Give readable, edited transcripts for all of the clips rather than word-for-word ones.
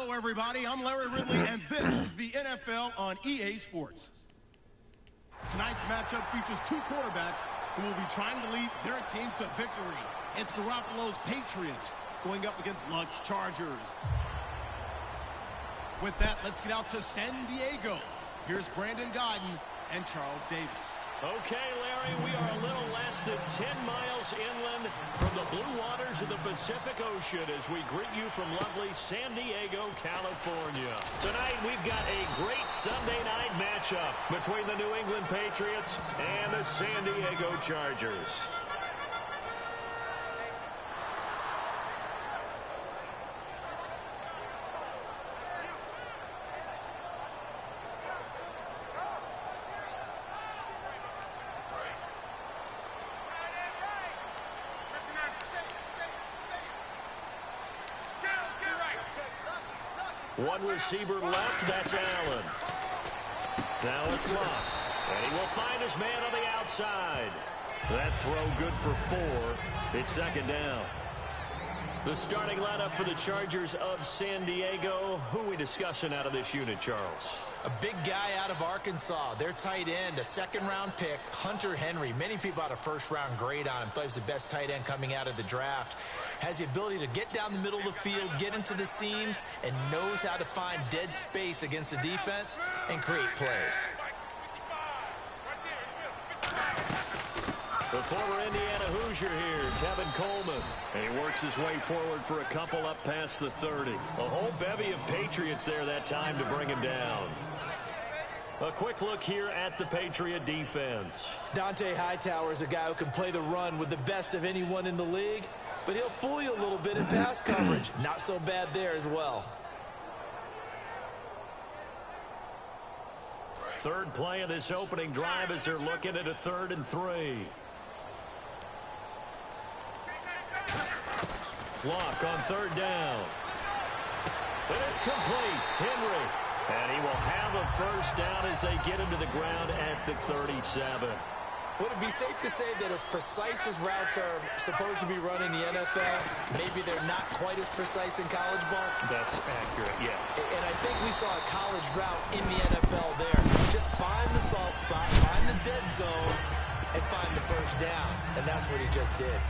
Hello, everybody. I'm Larry Ridley, and this is the NFL on EA Sports. Tonight's matchup features two quarterbacks who will be trying to lead their team to victory. It's Garoppolo's Patriots going up against Luck's Chargers. With that, let's get out to San Diego. Here's Brandon Godden and Charles Davis. Okay, Larry, we are a little less than 10 miles inland from the blue waters of the Pacific Ocean as we greet you from lovely San Diego, California. Tonight, we've got a great Sunday night matchup between the New England Patriots and the San Diego Chargers. One receiver left, that's Allen. Now it's Luck, and he will find his man on the outside. That throw good for 4. It's second down. The starting lineup for the Chargers of San Diego. Who are we discussing out of this unit, Charles? A big guy out of Arkansas, their tight end, a second-round pick, Hunter Henry. Many people had a first-round grade on him. Thought he was the best tight end coming out of the draft. Has the ability to get down the middle of the field, get into the seams, and knows how to find dead space against the defense and create plays. The former Indiana Hoosier here, Tevin Coleman. And he works his way forward for a couple up past the 30. A whole bevy of Patriots there that time to bring him down. A quick look here at the Patriot defense. Dante Hightower is a guy who can play the run with the best of anyone in the league, but he'll fool you a little bit in pass coverage. Not so bad there as well. Third play of this opening drive as they're looking at a 3rd and 3. Luck on 3rd down. And it's complete. Henry. And he will have a first down as they get him to the ground at the 37. Would it be safe to say that as precise as routes are supposed to be run in the NFL, maybe they're not quite as precise in college ball? That's accurate, yeah. And I think we saw a college route in the NFL there. Just find the soft spot, find the dead zone, and find the first down. And that's what he just did.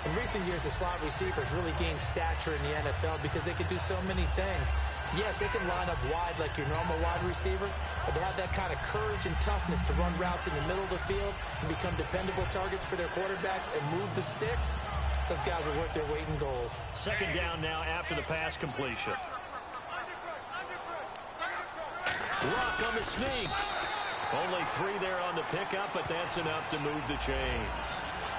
In recent years, the slot receivers really gained stature in the NFL because they can do so many things. Yes, they can line up wide like your normal wide receiver, but to have that kind of courage and toughness to run routes in the middle of the field and become dependable targets for their quarterbacks and move the sticks, those guys are worth their weight in gold. Second down now after the pass completion. Luck on the sneak. Only 3 there on the pickup, but that's enough to move the chains.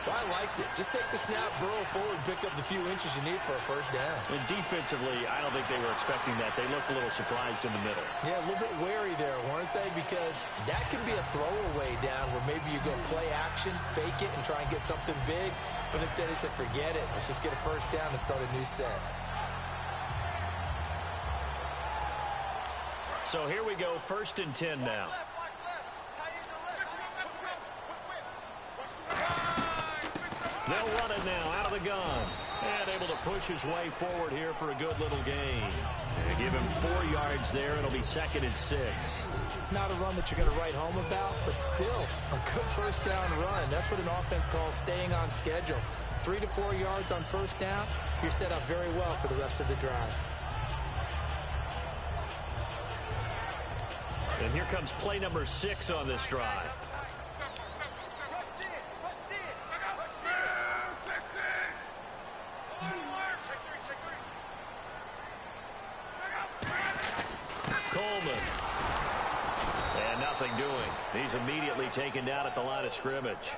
Well, I liked it. Just take the snap, burrow forward, pick up the few inches you need for a first down. And defensively, I don't think they were expecting that. They looked a little surprised in the middle. Yeah, a little bit wary there, weren't they? Because that can be a throwaway down where maybe you go play action, fake it, and try and get something big. But instead, he said, forget it. Let's just get a first down and start a new set. So here we go, 1st and 10 now. They'll run it now out of the gun. And able to push his way forward here for a good little gain. And give him 4 yards there. It'll be 2nd and 6. Not a run that you're going to write home about, but still a good first down run. That's what an offense calls staying on schedule. 3 to 4 yards on first down. You're set up very well for the rest of the drive. And here comes play number 6 on this drive. Coleman. And nothing doing. He's immediately taken down at the line of scrimmage.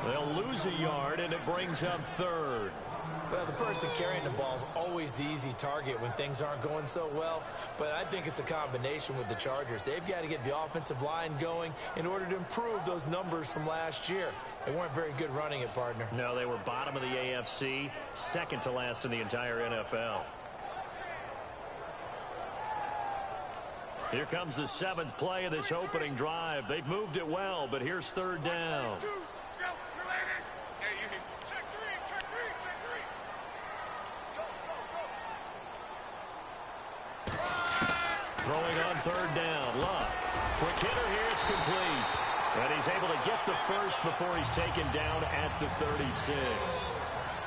They'll lose a yard, and it brings up 3rd. Well, the person carrying the ball is always the easy target when things aren't going so well. But I think it's a combination with the Chargers. They've got to get the offensive line going in order to improve those numbers from last year. They weren't very good running it, partner. No, they were bottom of the AFC, 2nd to last in the entire NFL. Here comes the 7th play of this opening drive. They've moved it well, but here's 3rd down. Throwing on third down. Luck. Quick hitter here. It's complete. And he's able to get the first before he's taken down at the 36.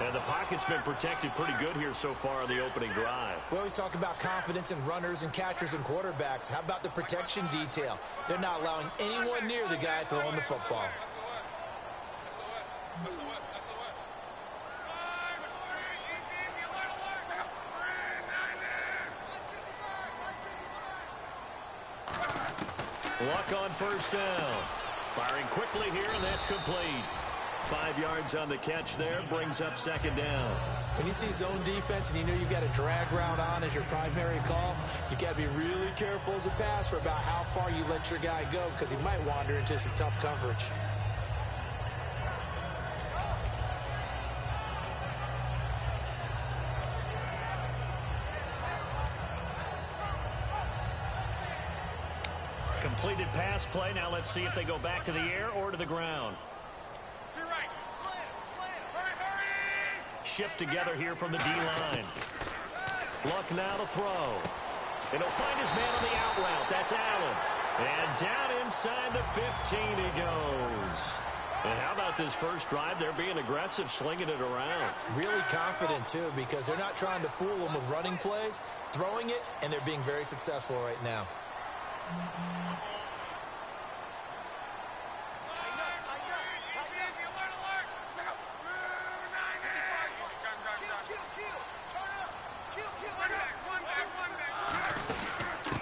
And the pocket's been protected pretty good here so far on the opening drive. We always talk about confidence in runners and catchers and quarterbacks. How about the protection detail? They're not allowing anyone near the guy throwing the football. Luck on first down. Firing quickly here, and that's complete. 5 yards on the catch there, brings up second down. When you see zone defense and you know you've got a drag route on as your primary call, you've got to be really careful as a passer about how far you let your guy go because he might wander into some tough coverage. Completed pass play. Now let's see if they go back to the air or to the ground. Shift together here from the D-line. Luck now to throw. And he'll find his man on the out route. That's Allen. And down inside the 15 he goes. And how about this first drive? They're being aggressive, slinging it around. Really confident, too, because they're not trying to fool them with running plays, throwing it, and they're being very successful right now.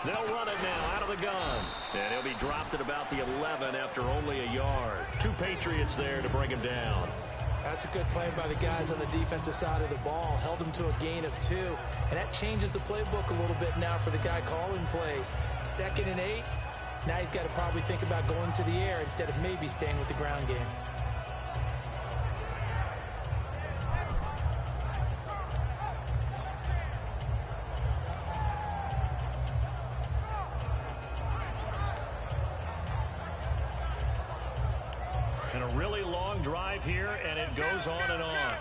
They'll run it now out of the gun. And he'll be dropped at about the 11 after only a yard. 2 Patriots there to bring him down. That's a good play by the guys on the defensive side of the ball. Held him to a gain of 2. And that changes the playbook a little bit now for the guy calling plays. 2nd and 8. Now he's got to probably think about going to the air instead of maybe staying with the ground game. And a really long drive here, and it goes on and on.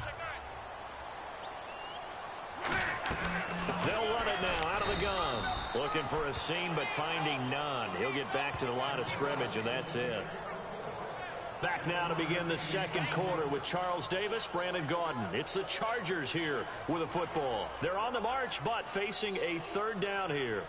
They'll run it now out of the gun. Looking for a seam, but finding none. He'll get back to the line of scrimmage, and that's it. Back now to begin the second quarter with Charles Davis, Brandon Gaudin. It's the Chargers here with a football. They're on the march, but facing a third down here.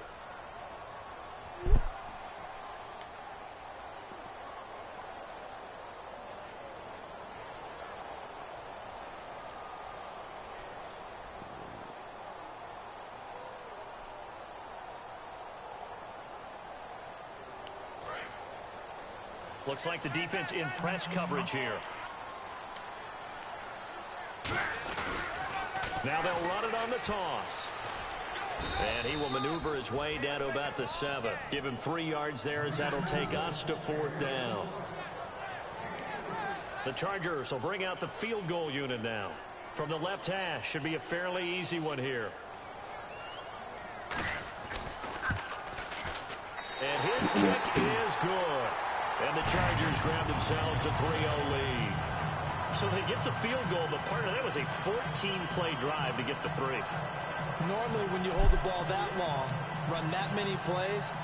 Looks like the defense in press coverage here. Now they'll run it on the toss. And he will maneuver his way down to about the 7. Give him 3 yards there as that'll take us to 4th down. The Chargers will bring out the field goal unit now. From the left hash, should be a fairly easy one here. And his kick is good. And the Chargers grab themselves a 3-0 lead. So they get the field goal, but part of that was a 14-play drive to get the 3. Normally, when you hold the ball that long, run that many plays,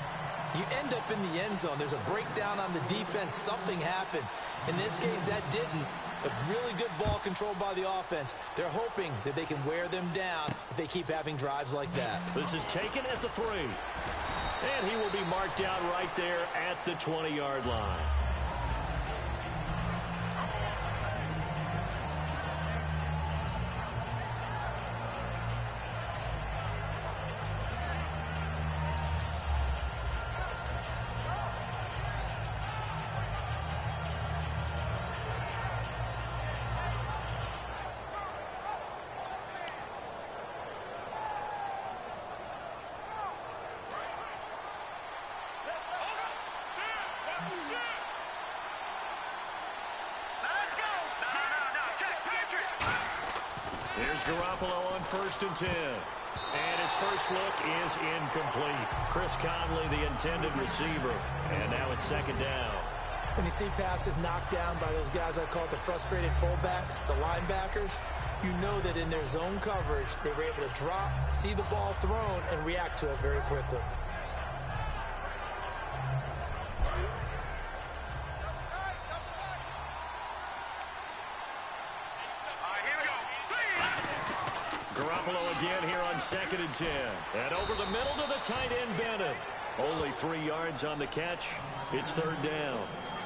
you end up in the end zone. There's a breakdown on the defense. Something happens. In this case, that didn't. But really good ball control by the offense. They're hoping that they can wear them down if they keep having drives like that. This is taken at the 3. And he will be marked down right there at the 20-yard line. Here's Garoppolo on 1st and 10. And his first look is incomplete. Chris Conley, the intended receiver. And now it's 2nd down. When you see passes knocked down by those guys I call the frustrated fullbacks, the linebackers, you know that in their zone coverage, they were able to drop, see the ball thrown, and react to it very quickly. again here on 2nd and 10. And over the middle to the tight end, Bennett. Only 3 yards on the catch. It's 3rd down.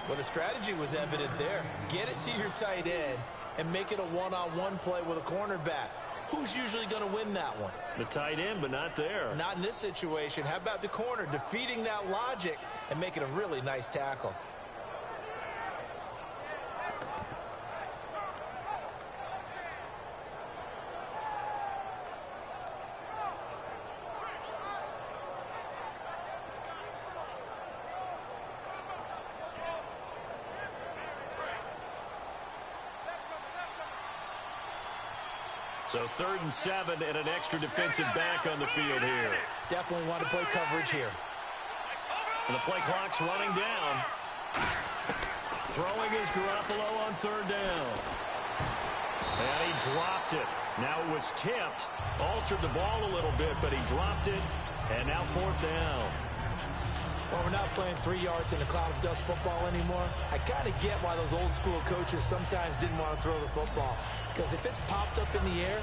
Well, the strategy was evident there. Get it to your tight end and make it a one-on-one play with a cornerback. Who's usually going to win that one? The tight end, but not there. Not in this situation. How about the corner defeating that logic and making a really nice tackle? So 3rd and 7 and an extra defensive back on the field here. Definitely want to play coverage here. And the play clock's running down. Throwing is Garoppolo on 3rd down. And he dropped it. Now it was tipped. Altered the ball a little bit, but he dropped it. And now 4th down. Well, we're not playing 3 yards in a cloud of dust football anymore. I kind of get why those old school coaches sometimes didn't want to throw the football. Because if it's popped up in the air,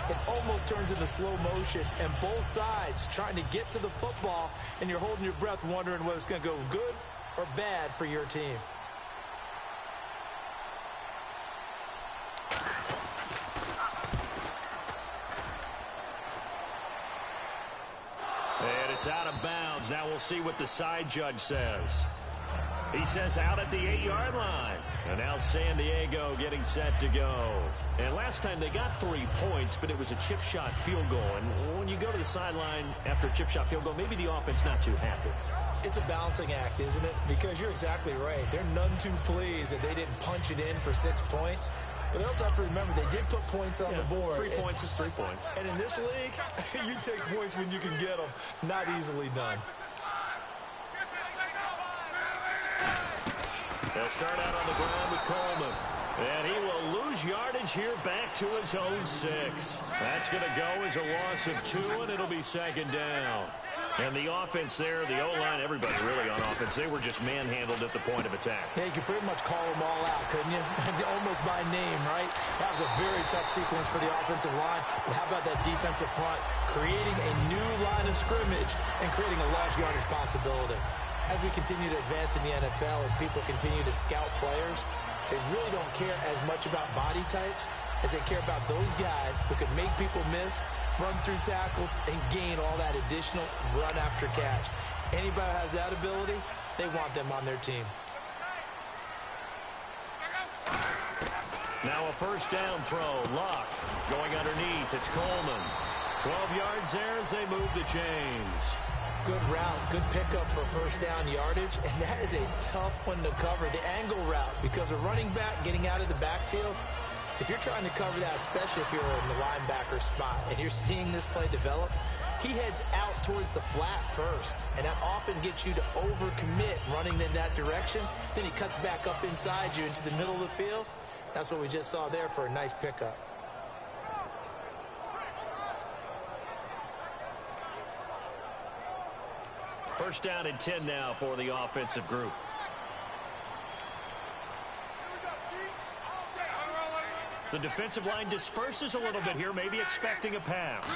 it almost turns into slow motion. And both sides trying to get to the football, and you're holding your breath wondering whether it's going to go good or bad for your team. And it's out of bounds. Now we'll see what the side judge says. He says out at the 8-yard line. And now San Diego getting set to go. And last time they got 3 points, but it was a chip shot field goal. And when you go to the sideline after a chip shot field goal, maybe the offense not too happy. It's a balancing act, isn't it? Because you're exactly right. They're none too pleased that they didn't punch it in for 6 points. But they also have to remember they did put points on the board. 3 points is 3 points. And in this league, you take points when you can get them. Not easily done. They'll start out on the ground with Coleman. And he will lose yardage here back to his own 6. That's going to go as a loss of 2, and it'll be 2nd down. And the offense there, the O-line, everybody really on offense, they were just manhandled at the point of attack. Yeah, you could pretty much call them all out, couldn't you? Almost by name, right? That was a very tough sequence for the offensive line. But how about that defensive front? Creating a new line of scrimmage and creating a large yardage possibility. As we continue to advance in the NFL, as people continue to scout players, they really don't care as much about body types as they care about those guys who can make people miss, run through tackles, and gain all that additional run after catch. Anybody who has that ability, they want them on their team. Now a 1st down throw. Luck going underneath. It's Coleman. 12 yards there as they move the chains. Good route, good pickup for 1st down yardage, and that is a tough one to cover, the angle route, because a running back getting out of the backfield, if you're trying to cover that, especially if you're in the linebacker spot, and you're seeing this play develop, he heads out towards the flat first, and that often gets you to overcommit running in that direction. Then he cuts back up inside you into the middle of the field. That's what we just saw there for a nice pickup. First down and 10 now for the offensive group. The defensive line disperses a little bit here, maybe expecting a pass.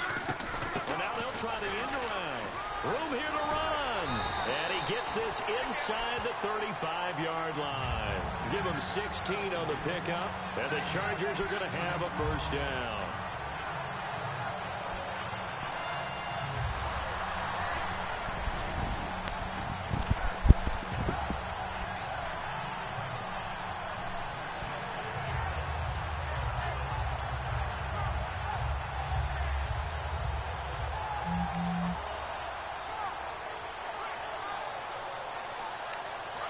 Well, now they'll try the end around. Room here to run. And he gets this inside the 35-yard line. Give him 16 on the pickup, and the Chargers are going to have a 1st down.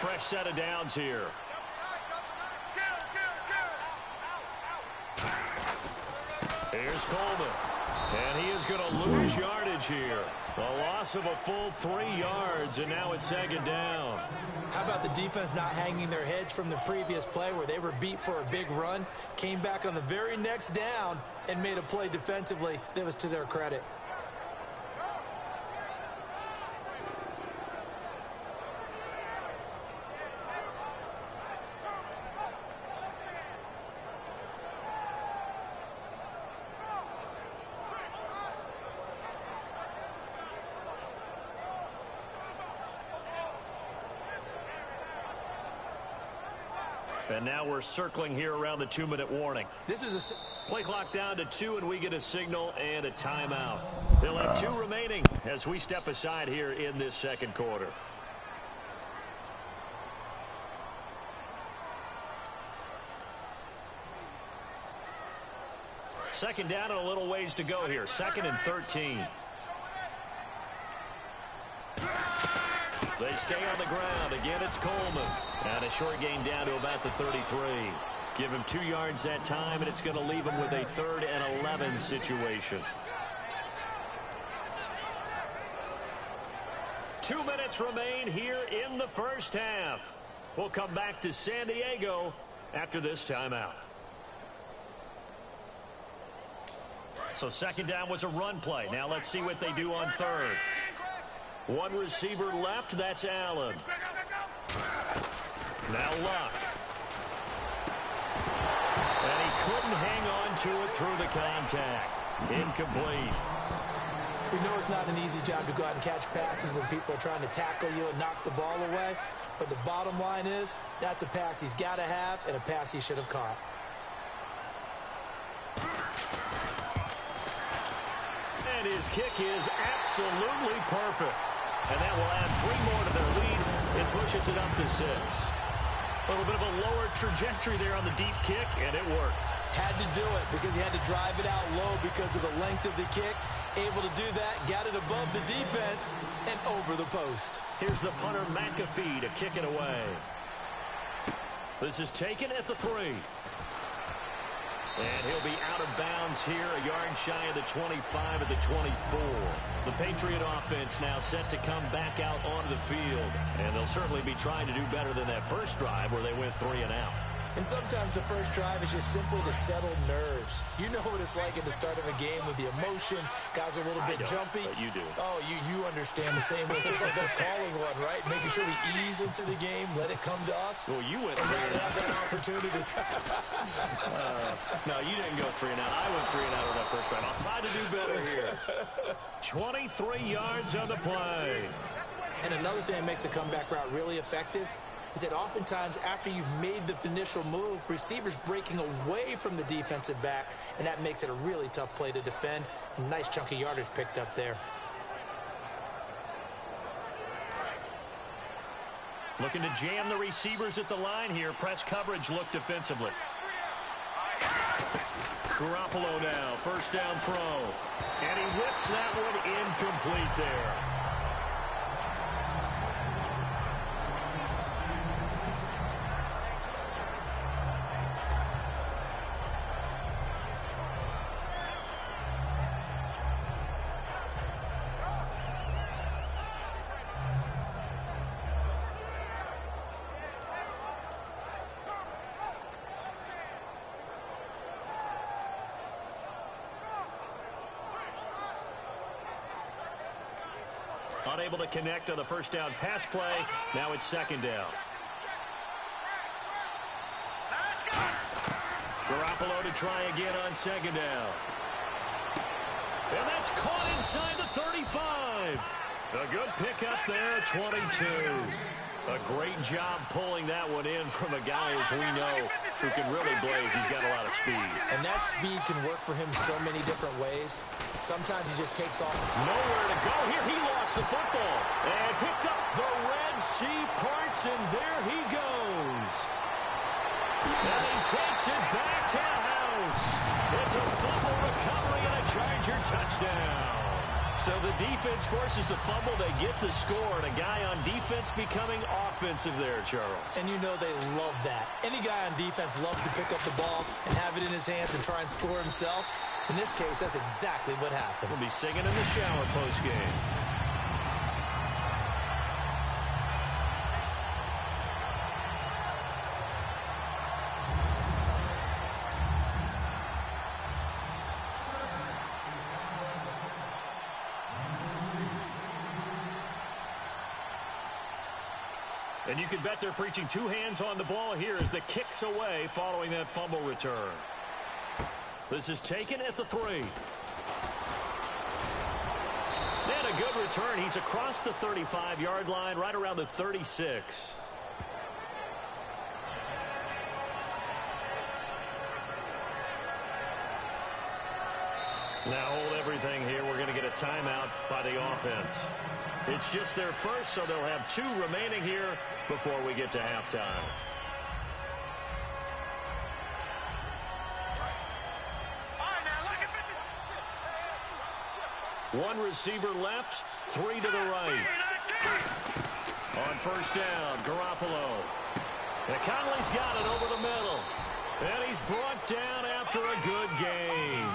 Fresh set of downs here. Here's Coleman. And he is going to lose yardage here. A loss of a full 3 yards, and now it's 2nd down. How about the defense not hanging their heads from the previous play where they were beat for a big run, came back on the very next down, and made a play defensively that was to their credit. And now we're circling here around the 2-minute warning. This is a play clock down to 2, and we get a signal and a timeout. They'll have 2 remaining as we step aside here in this second quarter. Second down and a little ways to go here. 2nd and 13. They stay on the ground. Again, it's Coleman. And a short gain down to about the 33. Give him 2 yards that time, and it's going to leave him with a 3rd and 11 situation. 2 minutes remain here in the first half. We'll come back to San Diego after this timeout. So second down was a run play. Now let's see what they do on 3rd. 1 receiver left. That's Allen. Now Luck. And he couldn't hang on to it through the contact. Incomplete. We know it's not an easy job to go out and catch passes when people are trying to tackle you and knock the ball away. But the bottom line is, that's a pass he's got to have and a pass he should have caught. And his kick is absolutely perfect. And that will add 3 more to their lead. It pushes it up to 6. A little bit of a lower trajectory there on the deep kick, and it worked. Had to do it because he had to drive it out low because of the length of the kick. Able to do that, got it above the defense, and over the post. Here's the punter, McAfee, to kick it away. This is taken at the 3. And he'll be out of bounds here, a yard shy of the 25 at the 24. The Patriot offense now set to come back out onto the field. And they'll certainly be trying to do better than that first drive where they went 3 and out. And sometimes the first drive is just simply to settle nerves. You know what it's like at the start of a game with the emotion. Guys are a little bit jumpy. But you do. Oh, you understand the same way. It's just like us calling one, right? Making sure we ease into the game, let it come to us. Well, you went and 3 now and they out. have that opportunity. No, you didn't go 3 and out. I went 3 and out on that first drive. I'll try to do better here. 23 yards on the play. And another thing that makes the comeback route really effective is that oftentimes after you've made the initial move, receivers breaking away from the defensive back, and that makes it a really tough play to defend. A nice chunk of yardage picked up there. Looking to jam the receivers at the line here. Press coverage look defensively. Garoppolo now, first down throw. And he whips that one incomplete there. Unable to connect on the first down pass play. Now it's second down. Garoppolo to try again on second down. And that's caught inside the 35. A good pickup there, 22. A great job pulling that one in from a guy, as we know, who can really blaze. He's got a lot of speed. And that speed can work for him so many different ways. Sometimes he just takes off. Nowhere to go here. He lost the football and picked up the Red Sea parts, and there he goes. And he takes it back to the house. It's a fumble recovery and a Charger touchdown. So the defense forces the fumble. They get the score, and a guy on defense becoming offensive there, Charles. And you know they love that. Any guy on defense loves to pick up the ball and have it in his hands and try and score himself. In this case, that's exactly what happened. We'll be singing in the shower post-game. And you can bet they're preaching 2 hands on the ball here as the kick's away following that fumble return. This is taken at the 3. And a good return. He's across the 35-yard line, right around the 36. Now hold everything here. We're going to get a timeout by the offense. It's just their first, so they'll have 2 remaining here before we get to halftime. One receiver left, 3 to the right. On first down, Garoppolo. And Conley's got it over the middle. And he's brought down after a good game.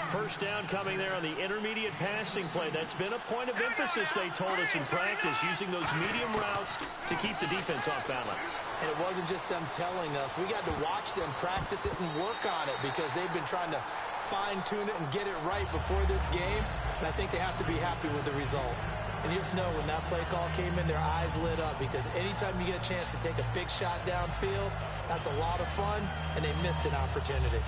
First down coming there on the intermediate passing play. That's been a point of emphasis, they told us in practice, using those medium routes to keep the defense off balance. And it wasn't just them telling us. We got to watch them practice it and work on it because they've been trying to fine-tune it and get it right before this game. And I think they have to be happy with the result. And you just know when that play call came in, their eyes lit up because anytime you get a chance to take a big shot downfield, that's a lot of fun, and they missed an opportunity.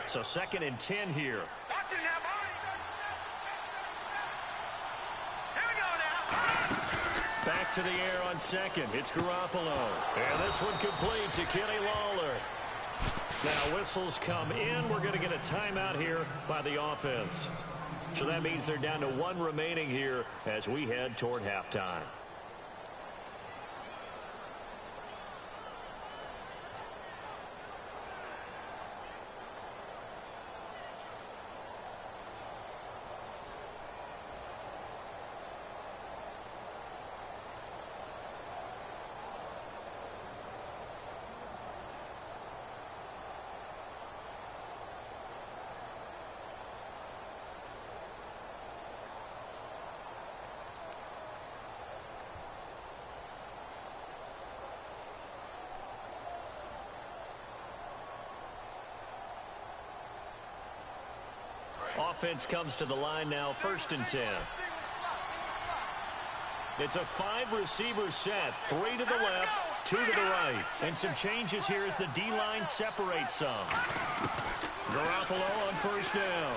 So 2nd and 10 here. Back to the air on 2nd. It's Garoppolo. And this one complete to Kenny Lawler. Now whistles come in. We're going to get a timeout here by the offense. So that means they're down to 1 remaining here as we head toward halftime. Offense comes to the line now, 1st and 10. It's a 5-receiver set, 3 to the left, 2 to the right. And some changes here as the D-line separates some. Garoppolo on first down.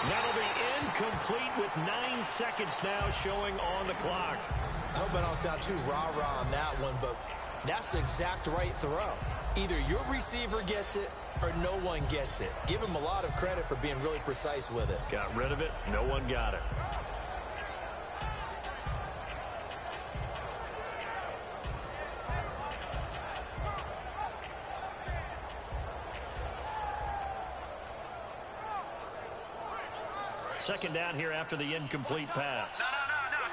That'll be incomplete with 9 seconds now showing on the clock. I hope I don't sound too rah-rah on that one, but that's the exact right throw. Either your receiver gets it or no one gets it. Give him a lot of credit for being really precise with it. Got rid of it. No one got it. Second down here after the incomplete pass. No.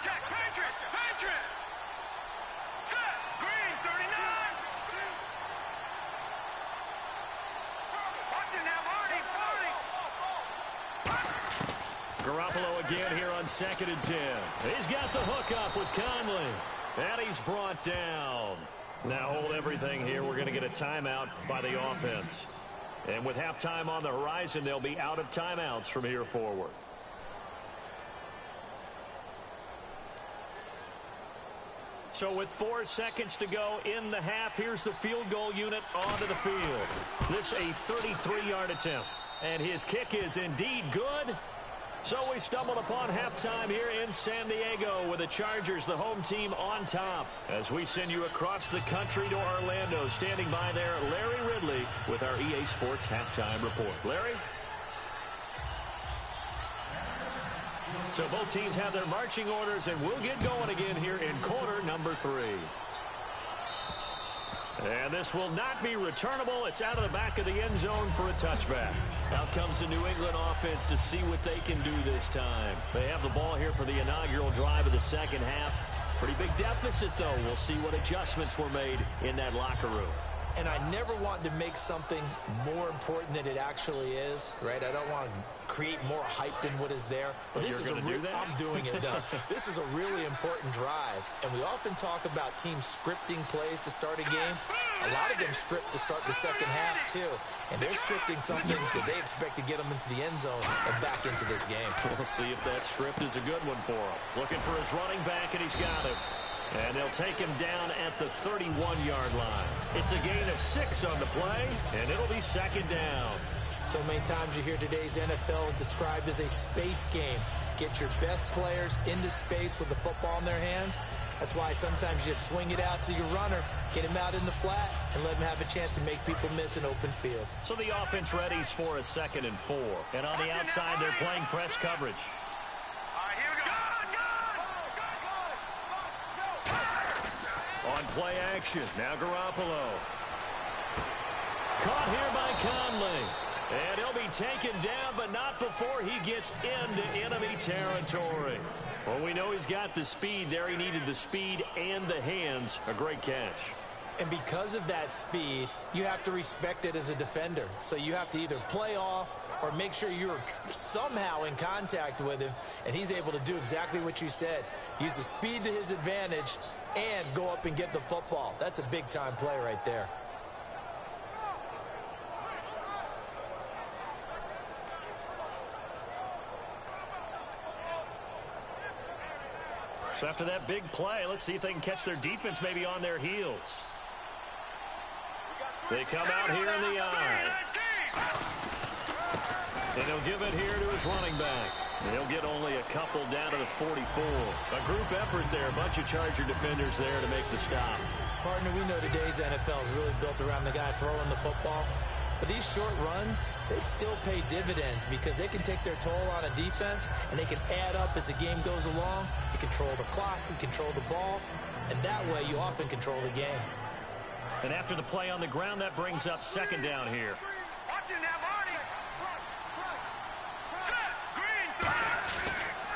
Check. Patriot. Set. Green, 39. Watch it now, Marty. Garoppolo again here on 2nd and 10. He's got the hook up with Conley. And he's brought down. Now hold everything here. We're going to get a timeout by the offense. And with halftime on the horizon, they'll be out of timeouts from here forward. So with 4 seconds to go in the half, here's the field goal unit onto the field. This a 33-yard attempt. And his kick is indeed good. So we stumbled upon halftime here in San Diego with the Chargers, the home team, on top. As we send you across the country to Orlando, standing by there, Larry Ridley with our EA Sports Halftime Report. Larry? So both teams have their marching orders, and we'll get going again here in quarter number 3. And this will not be returnable. It's out of the back of the end zone for a touchback. Out comes the New England offense to see what they can do this time. They have the ball here for the inaugural drive of the second half. Pretty big deficit, though. We'll see what adjustments were made in that locker room. And I never want to make something more important than it actually is, right? I don't want to create more hype than what is there. But this is a do that? I'm doing it, though. This is a really important drive. And we often talk about teams scripting plays to start a game. A lot of them script to start the second half, too. And they're scripting something that they expect to get them into the end zone and back into this game. We'll see if that script is a good one for him. Looking for his running back, and he's got him. And they'll take him down at the 31-yard line. It's a gain of 6 on the play, and it'll be second down. So many times you hear today's NFL described as a space game. Get your best players into space with the football in their hands. That's why sometimes you swing it out to your runner, get him out in the flat, and let him have a chance to make people miss an open field. So the offense readies for a 2nd and 4. And on the outside, they're playing press coverage. All right, here we go. On play action, now Garoppolo. Caught here by Conley. And he'll be taken down, but not before he gets into enemy territory. Well, we know he's got the speed there. He needed the speed and the hands. A great catch. And because of that speed, you have to respect it as a defender. So you have to either play off or make sure you're somehow in contact with him, and he's able to do exactly what you said. Use the speed to his advantage and go up and get the football. That's a big-time play right there. So after that big play, let's see if they can catch their defense maybe on their heels. They come out here in the eye. And he'll give it here to his running back. And he'll get only a couple down to the 44. A group effort there. A bunch of Charger defenders there to make the stop. Partner, we know today's NFL is really built around the guy throwing the football. But these short runs, they still pay dividends because they can take their toll on a defense and they can add up as the game goes along. You control the clock, you control the ball, and that way you often control the game. And after the play on the ground, that brings up 2nd down here. Watch it now, Marty. Set. Green.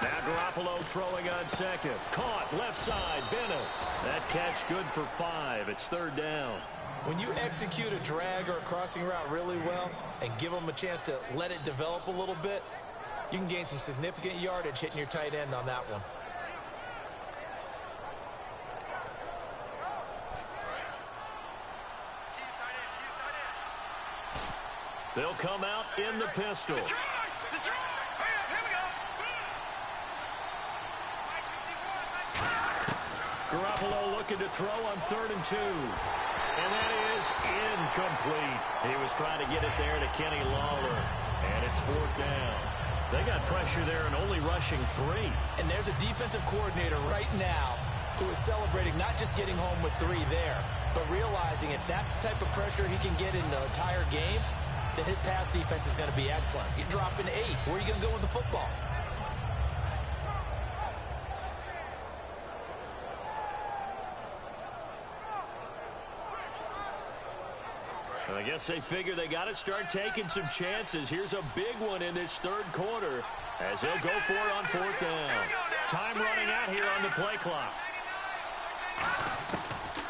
Now Garoppolo throwing on 2nd. Caught left side, Bennett. That catch good for 5. It's 3rd down. When you execute a drag or a crossing route really well and give them a chance to let it develop a little bit, you can gain some significant yardage hitting your tight end on that one. They'll come out in the pistol. Detroit. Hurry up, here we go. Garoppolo looking to throw on 3rd and 2. And that is incomplete. He was trying to get it there to Kenny Lawler. And it's 4th down. They got pressure there and only rushing 3. And there's a defensive coordinator right now who is celebrating not just getting home with 3 there, but realizing if that's the type of pressure he can get in the entire game, then his pass defense is going to be excellent. You're dropping 8. Where are you going to go with the football? I guess they figure they got to start taking some chances. Here's a big one in this 3rd quarter as he'll go for it on 4th down. Time running out here on the play clock.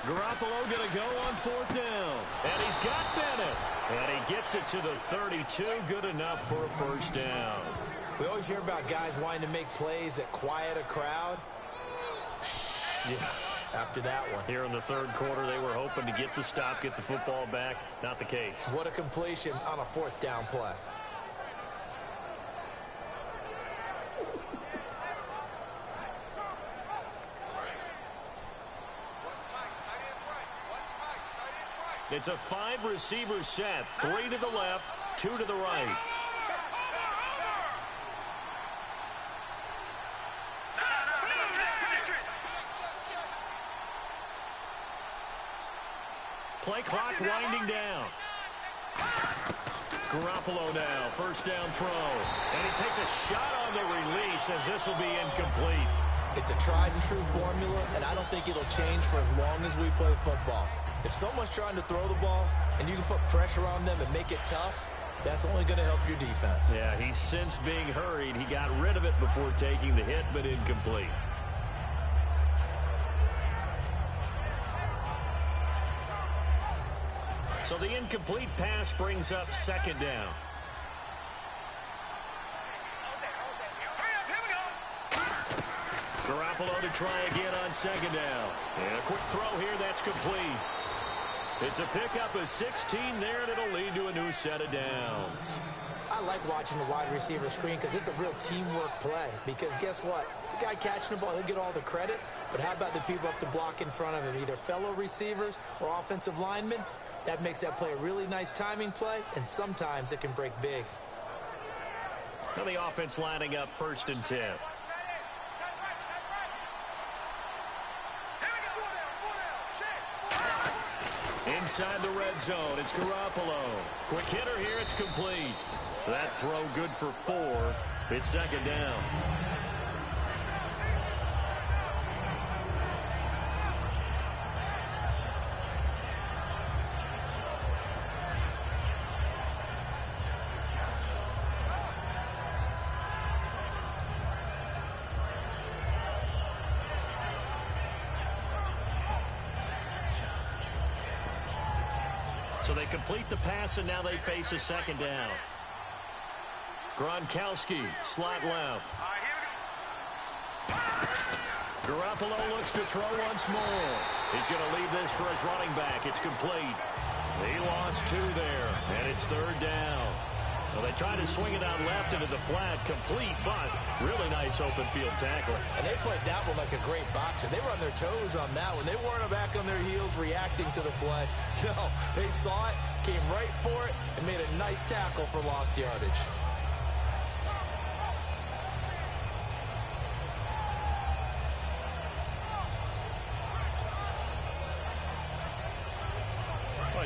Garoppolo going to go on 4th down. And he's got Bennett. And he gets it to the 32. Good enough for a 1st down. We always hear about guys wanting to make plays that quiet a crowd. Yeah. After that one. Here in the 3rd quarter, they were hoping to get the stop, get the football back. Not the case. What a completion on a 4th down play. It's a 5-receiver set. 3 to the left, 2 to the right. Play clock winding down. Garoppolo now, 1st down throw. And he takes a shot on the release as this will be incomplete. It's a tried and true formula, and I don't think it'll change for as long as we play football. If someone's trying to throw the ball and you can put pressure on them and make it tough, that's only going to help your defense. Yeah, he's since being hurried. He got rid of it before taking the hit, but incomplete. So the incomplete pass brings up 2nd down. Garoppolo to try again on 2nd down. And a quick throw here, that's complete. It's a pickup of 16 there, and it'll lead to a new set of downs. I like watching the wide receiver screen because it's a real teamwork play. Because guess what? The guy catching the ball, he'll get all the credit, but how about the people up to block in front of him, either fellow receivers or offensive linemen? That makes that play a really nice timing play, and sometimes it can break big. Now the offense lining up 1st and 10. Inside the red zone, it's Garoppolo. Quick hitter here, it's complete. That throw good for 4. It's 2nd down. So they complete the pass, and now they face a 2nd down. Gronkowski, slot left. Garoppolo looks to throw once more. He's going to leave this for his running back. It's complete. He lost 2 there, and it's 3rd down. Well, they try to swing it out left into the flat, complete, but really nice open field tackle. And they played that one like a great boxer. They were on their toes on that one. They weren't back on their heels reacting to the play. No, they saw it, came right for it, and made a nice tackle for lost yardage.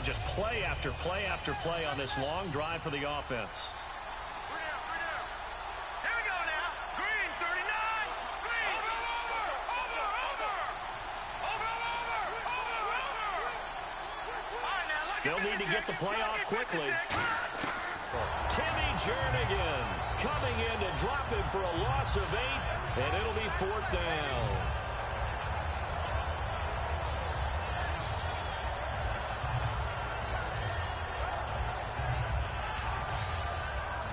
Just play after play after play on this long drive for the offense. Here we go now. Green, 39. Green. Over. They'll need to get the play off quickly. Timmy Jernigan coming in to drop him for a loss of 8, and it'll be 4th down.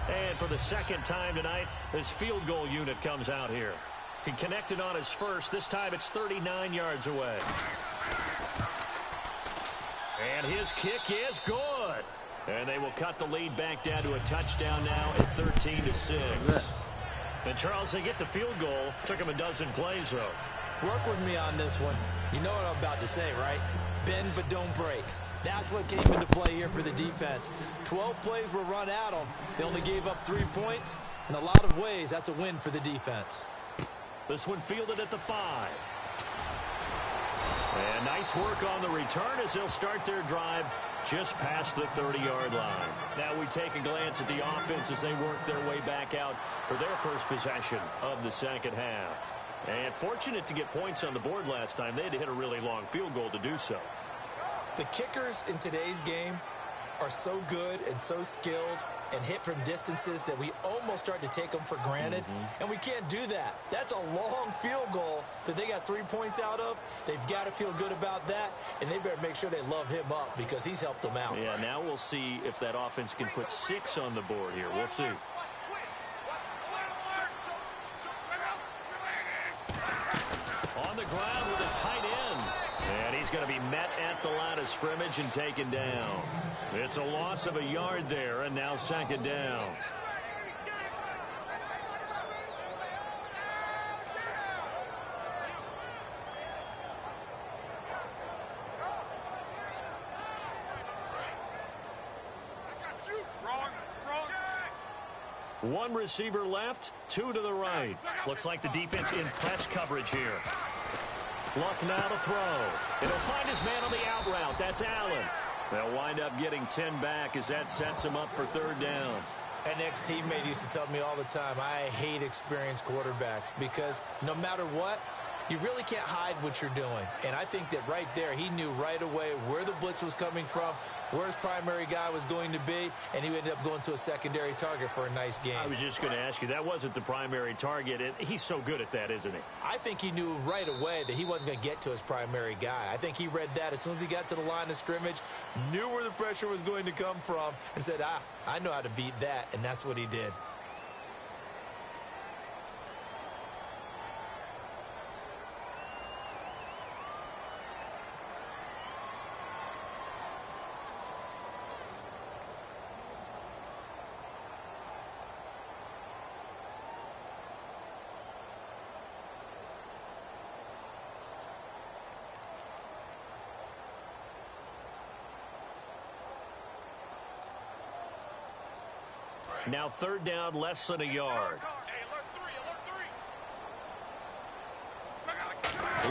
And for the 2nd time tonight, this field goal unit comes out here. He connected on his first. This time it's 39 yards away. And his kick is good. And they will cut the lead back down to a touchdown now at 13-6. And Charles, they get the field goal. Took him a dozen plays, though. Work with me on this one. You know what I'm about to say, right? Bend but don't break. That's what came into play here for the defense. 12 plays were run at them. They only gave up 3 points. In a lot of ways, that's a win for the defense. This one fielded at the 5. And nice work on the return as they'll start their drive just past the 30-yard line. Now we take a glance at the offense as they work their way back out for their first possession of the 2nd half. And fortunate to get points on the board last time. They had to hit a really long field goal to do so. The kickers in today's game are so good and so skilled and hit from distances that we almost start to take them for granted. And we can't do that. That's a long field goal that they got 3 points out of. They've got to feel good about that, and they better make sure they love him up because he's helped them out. Yeah, now we'll see if that offense can put 6 on the board here. We'll see. On the ground with a tight end. And he's going to be met at the line of scrimmage and taken down. It's a loss of a yard there, and now 2nd down. One receiver left, 2 to the right. Looks like the defense in press coverage here. Luck now to throw. It'll find his man on the out route. That's Allen. They'll wind up getting 10 back as that sets him up for 3rd down. An ex-teammate used to tell me all the time, I hate experienced quarterbacks because no matter what, you really can't hide what you're doing. And I think that right there, he knew right away where the blitz was coming from, where his primary guy was going to be, and he ended up going to a secondary target for a nice game. I was just going to ask you, that wasn't the primary target. He's so good at that, isn't he? I think he knew right away that he wasn't going to get to his primary guy. I think he read that as soon as he got to the line of scrimmage, knew where the pressure was going to come from, and said, I know how to beat that, and that's what he did. Now 3rd down, less than a yard.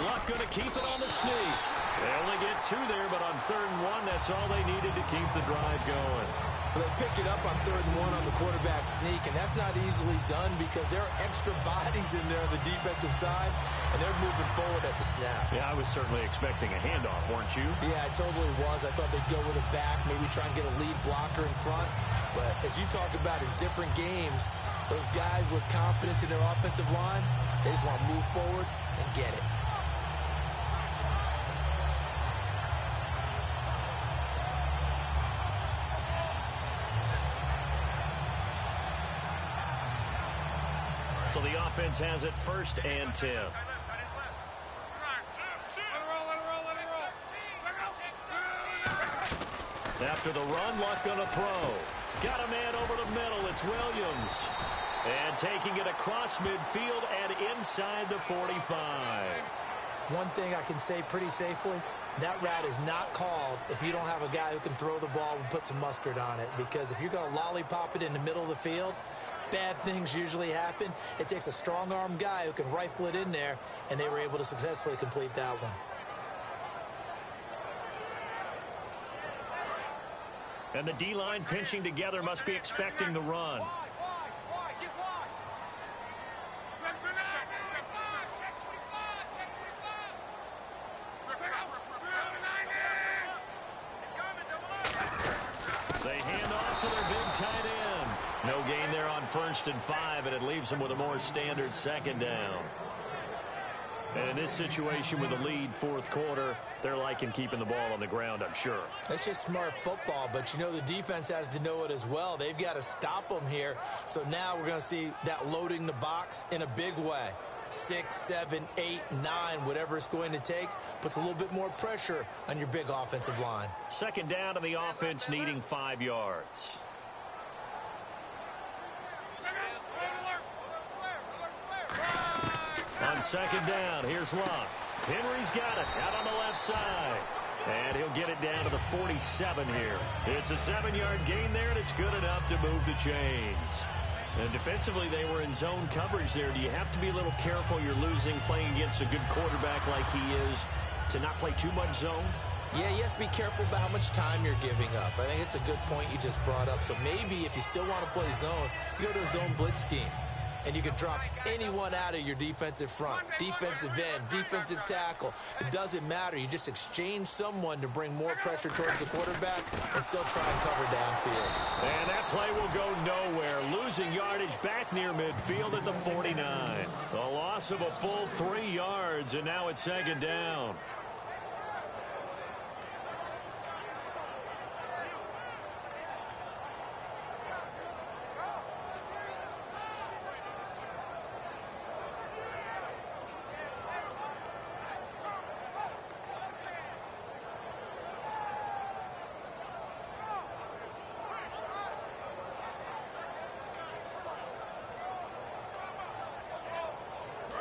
Luck going to keep it on the sneak. They only get 2 there, but on 3rd and 1, that's all they needed to keep the drive going. Well, they pick it up on 3rd and 1 on the quarterback sneak, and that's not easily done because there are extra bodies in there on the defensive side, and they're moving forward at the snap. Yeah, I was certainly expecting a handoff, weren't you? Yeah, I totally was. I thought they'd go with a back, maybe try and get a lead blocker in front. But as you talk about in different games, those guys with confidence in their offensive line, they just want to move forward and get it. So the offense has it 1st and 10. After the run, Luck gonna throw. Got a man over the middle. It's Williams. And taking it across midfield and inside the 45. One thing I can say pretty safely, that route is not called if you don't have a guy who can throw the ball and put some mustard on it. Because if you're going to lollipop it in the middle of the field, bad things usually happen. It takes a strong-arm guy who can rifle it in there, and they were able to successfully complete that one. And the D-line pinching together must be expecting the run. They hand off to their big tight end. No gain there on 1st and 5, and it leaves them with a more standard 2nd down. And in this situation with a lead 4th quarter, they're liking keeping the ball on the ground, I'm sure. That's just smart football, but you know the defense has to know it as well. They've got to stop them here. So now we're going to see that loading the box in a big way. 6, 7, 8, 9, whatever it's going to take, puts a little bit more pressure on your big offensive line. 2nd down, and the offense needing 5 yards. On 2nd down, here's Luck. Henry's got it out on the left side. And he'll get it down to the 47 here. It's a 7-yard gain there, and it's good enough to move the chains. And defensively, they were in zone coverage there. Do you have to be a little careful? You're losing playing against a good quarterback like he is to not play too much zone? Yeah, you have to be careful about how much time you're giving up. I think it's a good point you just brought up. So maybe if you still want to play zone, you go to a zone blitz scheme. And you can drop anyone out of your defensive front, defensive end, defensive tackle. It doesn't matter. You just exchange someone to bring more pressure towards the quarterback and still try and cover downfield. And that play will go nowhere. Losing yardage back near midfield at the 49. A loss of a full 3 yards, and now it's 2nd down.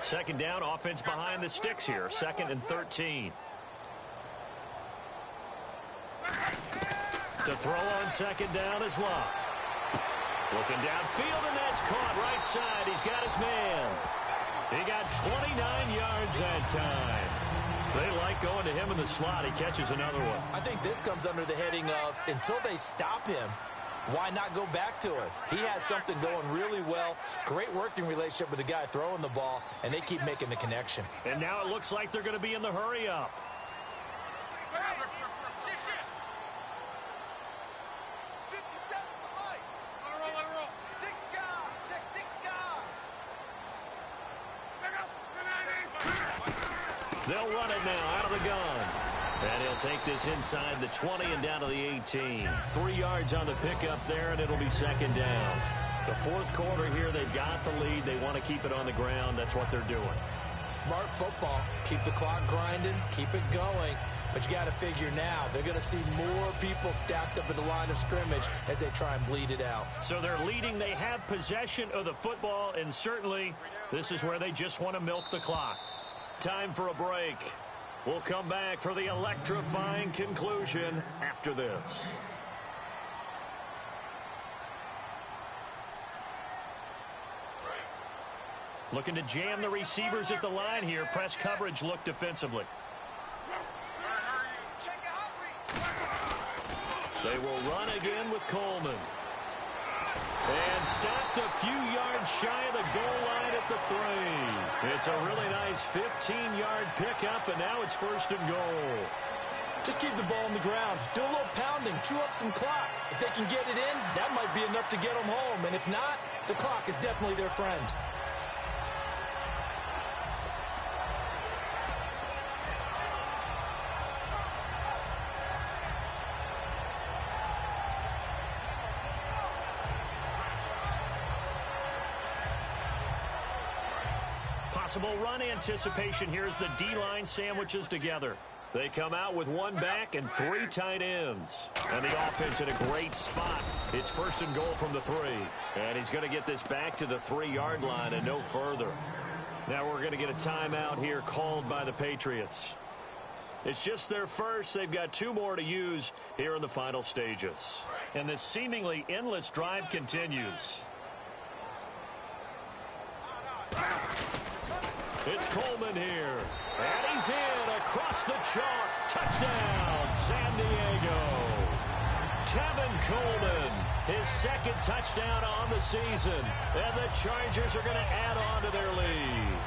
Second down, offense behind the sticks here. 2nd and 13. To throw on 2nd down is Luck. Looking downfield, and that's caught right side. He's got his man. He got 29 yards that time. They like going to him in the slot. He catches another one. I think this comes under the heading of until they stop him, why not go back to it? He has something going really well. Great working relationship with the guy throwing the ball, and they keep making the connection. And now it looks like they're going to be in the hurry-up. They'll run it now out of the gun. And he'll take this inside the 20 and down to the 18. 3 yards on the pickup there, and it'll be 2nd down. The 4th quarter here, they've got the lead. They want to keep it on the ground. That's what they're doing. Smart football. Keep the clock grinding. Keep it going. But you got to figure now, they're going to see more people stacked up at the line of scrimmage as they try and bleed it out. So they're leading. They have possession of the football, and certainly this is where they just want to milk the clock. Time for a break. We'll come back for the electrifying conclusion after this. Looking to jam the receivers at the line here. Press coverage look defensively. They will run again with Coleman. And stopped a few yards shy of the goal line at the 3. It's a really nice 15-yard pickup, and now it's 1st and goal. Just keep the ball on the ground. Do a little pounding. Chew up some clock. If they can get it in, that might be enough to get them home. And if not, the clock is definitely their friend. Possible run anticipation here as the D-line sandwiches together. They come out with 1 back and 3 tight ends. And the offense in a great spot. It's 1st and goal from the 3. And he's going to get this back to the 3-yard line and no further. Now we're going to get a timeout here called by the Patriots. It's just their first. They've got 2 more to use here in the final stages. And this seemingly endless drive continues. It's Coleman here. And he's in across the chalk. Touchdown, San Diego. Tevin Coleman, his 2nd touchdown on the season. And the Chargers are going to add on to their lead.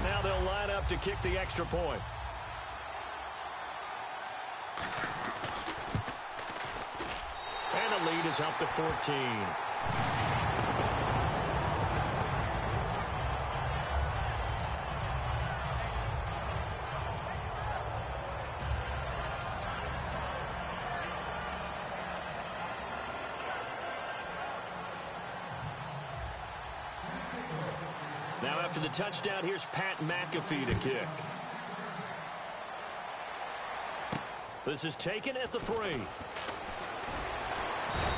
Now they'll line up to kick the extra point. And the lead is up to 14. Now after the touchdown, here's Pat McAfee to kick. This is taken at the 3.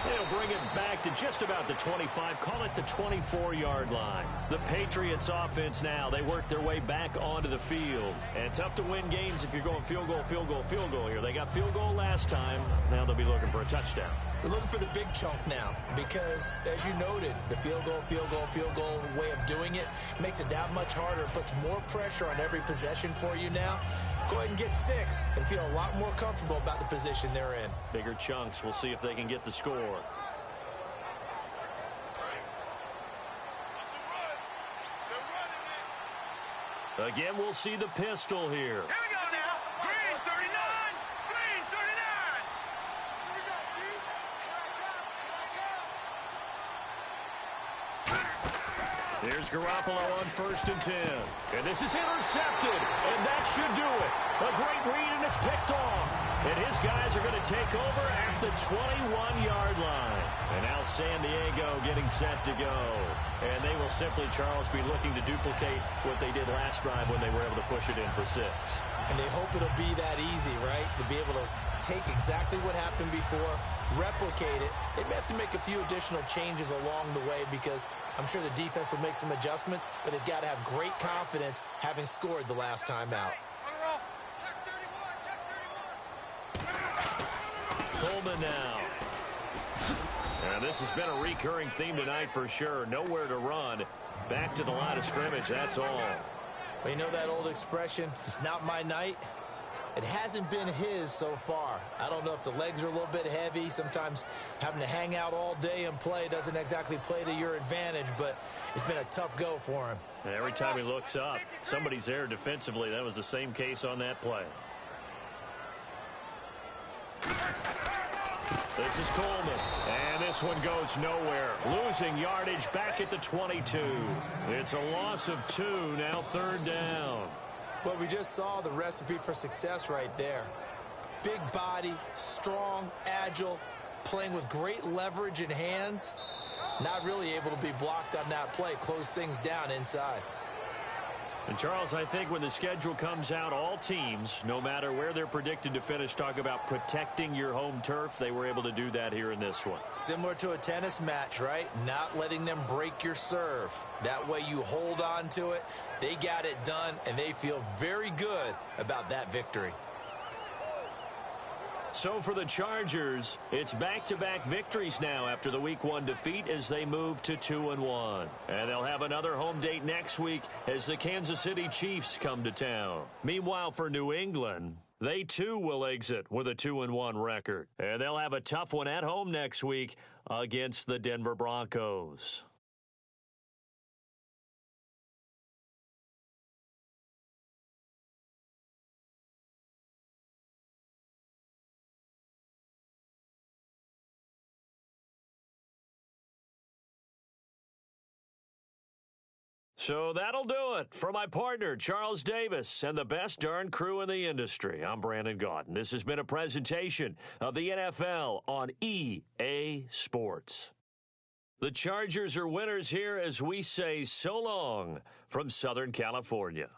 They'll bring it back to just about the 25, call it the 24-yard line. The Patriots offense now, they work their way back onto the field. And tough to win games if you're going field goal, field goal, field goal here. They got field goal last time. Now they'll be looking for a touchdown. They're looking for the big chunk now because, as you noted, the field goal way of doing it makes it that much harder, puts more pressure on every possession for you now. Go ahead and get 6 and feel a lot more comfortable about the position they're in. Bigger chunks. We'll see if they can get the score. Again, we'll see the pistol here. Here we go now. Green 39. Green 39. Here's Garoppolo on 1st and 10. And this is intercepted. And that should do it. A great read, and it's picked off. And his guys are going to take over at the 21-yard line. And now San Diego getting set to go. And they will simply, Charles, be looking to duplicate what they did last drive when they were able to push it in for 6. And they hope it'll be that easy, right? To be able to take exactly what happened before, replicate it. They may have to make a few additional changes along the way because I'm sure the defense will make some adjustments, but they've got to have great confidence having scored the last time out. Coleman now. And this has been a recurring theme tonight for sure. Nowhere to run. Back to the line of scrimmage, that's all. Well, you know that old expression, it's not my night? It hasn't been his so far. I don't know if the legs are a little bit heavy. Sometimes having to hang out all day and play doesn't exactly play to your advantage, but it's been a tough go for him. And every time he looks up, somebody's there defensively. That was the same case on that play. This is Coleman. And this one goes nowhere. Losing yardage back at the 22. It's a loss of 2, now 3rd down. Well, we just saw the recipe for success right there. Big body, strong, agile, playing with great leverage in hands. Not really able to be blocked on that play. Close things down inside. And, Charles, I think when the schedule comes out, all teams, no matter where they're predicted to finish, talk about protecting your home turf. They were able to do that here in this one. Similar to a tennis match, right? Not letting them break your serve. That way you hold on to it. They got it done, and they feel very good about that victory. So for the Chargers, it's back-to-back victories now after the Week 1 defeat as they move to 2-1. And they'll have another home date next week as the Kansas City Chiefs come to town. Meanwhile, for New England, they too will exit with a 2-1 record. And they'll have a tough one at home next week against the Denver Broncos. So that'll do it for my partner, Charles Davis, and the best darn crew in the industry. I'm Brandon Gaudin. This has been a presentation of the NFL on EA Sports. The Chargers are winners here as we say so long from Southern California.